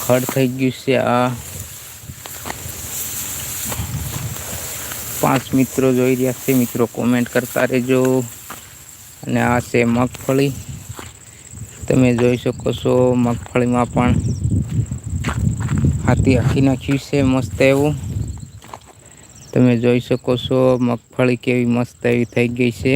ખડ થઈ ગયું છે. આ 5 મિત્રો જોઈ રહ્યા છે. મિત્રો કોમેન્ટ કરતા રહેજો. અને આ છે મગફળી, તમે જોઈ શકો છો. મગફળીમાં પણ હાથી હાંકી નાખ્યું છે મસ્ત એવું. તમે જોઈ શકો છો મગફળી કેવી મસ્ત એવી થઈ ગઈ છે.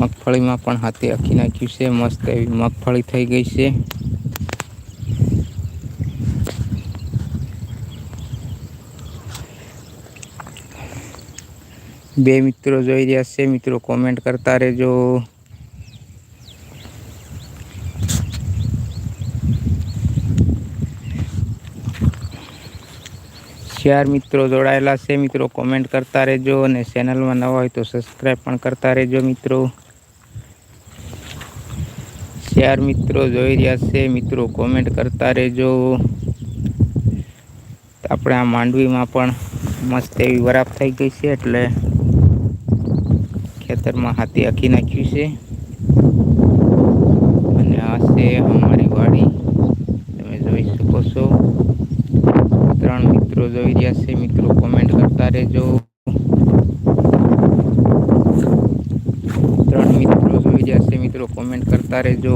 મગફળીમાં પણ હાથી હાંકી નાખ્યું છે. મસ્ત એવી મગફળી થઈ ગઈ છે. બે મિત્રો જોઈ રહ્યા છે. મિત્રો કોમેન્ટ કરતા રહેજો. 4 મિત્રો જોડાયેલા છે. મિત્રો કોમેન્ટ કરતા રહેજો અને ચેનલમાં નવા હોય તો સબસ્ક્રાઈબ પણ કરતા રહેજો. મિત્રો 4 મિત્રો જોઈ રહ્યા છે. મિત્રો કોમેન્ટ કરતા રહેજો. આપણે આ માંડવીમાં પણ મસ્ત એવી વરાપ થઈ ગઈ છે, એટલે ખેતરમાં હાથી હાંકી નાખ્યું છે. અને આ છે અમારી વાડી, તમે જોઈ શકો છો. 3 મિત્રો જોઈ રહ્યા છે. મિત્રો કોમેન્ટ કરતા રહેજો. 3 મિત્રો જોઈ રહ્યા છે. મિત્રો કોમેન્ટ કરતા રહેજો.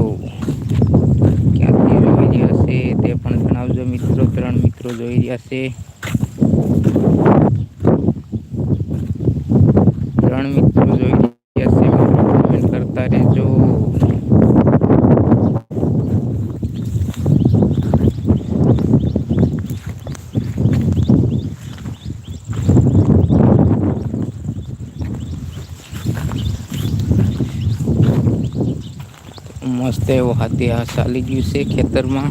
ક્યાંથી જોઈ રહ્યા છે તે પણ જણાવજો. મિત્રો 3 મિત્રો જોઈ રહ્યા છે. 3 મિત્રો જોઈ રહ્યા છે. મિત્રો કોમેન્ટ કરતા રહેજો. મસ્ત એવો હાથી ચાલી ગયું છે ખેતરમાં.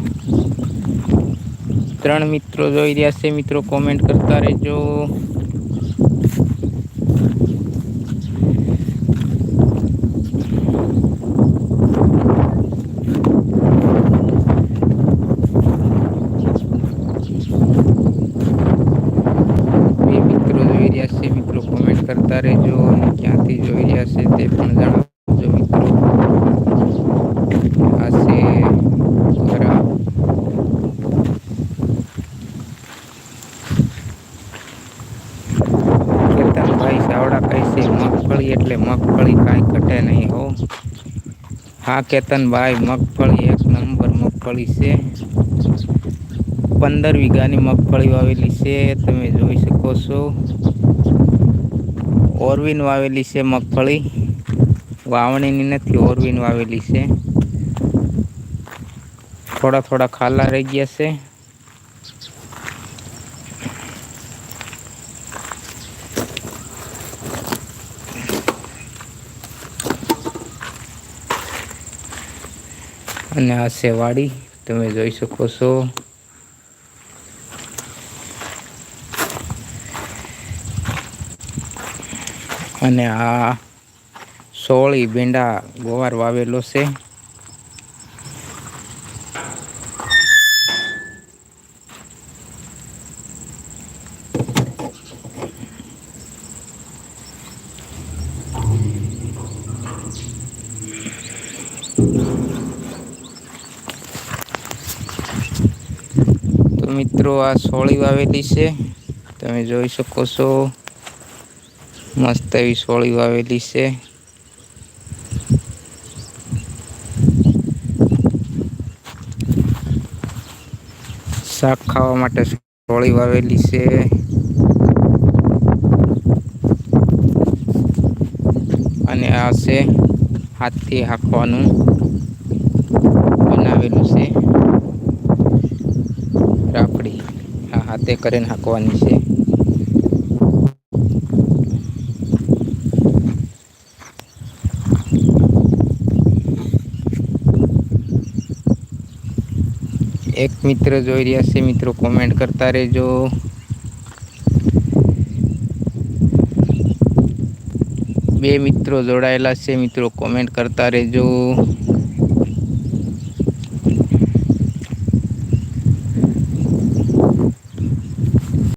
3 મિત્રો જોઈ રહ્યા છે. મિત્રો કોમેન્ટ કરતા રહેજો. બે મિત્રો જોઈ રહ્યા છે. મિત્રો કોમેન્ટ કરતા રહેજો અને ક્યાંથી જોઈ રહ્યા છે તે પણ જણાવજો. મિત્રો આ છે ઘરા. કેતનભાઈ સાવડા કહે છે મગફળી એટલે મગફળી કાંઈ ઘટે નહીં હો. હા કેતનભાઈ, મગફળી 1 નંબર મગફળી છે. 15 વીઘાની મગફળી વાવેલી છે. તમે જોઈ શકો છો. ઓરવીન વાવેલી છે મગફળી, વાવણીની નથી, ઓરવીન વાવેલી છે. થોડા ખાલા રહી ગયા છે. અને આ છે વાડી, તમે જોઈ શકો છો. અને આ સોળી ભીંડા ગોવાર વાવેલો છે. તો મિત્રો આ સોળી વાવેલી છે, તમે જોઈ શકો છો. મસ્ત એવી સોળી વાવેલી છે. શાક ખાવા માટે સોળી વાવેલી છે. અને આ છે હાથથી હાંકવાનું બનાવેલું છે રાફડી. આ હાથે કરીને હાંકવાની છે. એક મિત્ર જોઈ રહ્યા છે. મિત્રો કોમેન્ટ કરતા રહેજો. બે મિત્રો જોડાયેલા છે. મિત્રો કોમેન્ટ કરતા રહેજો.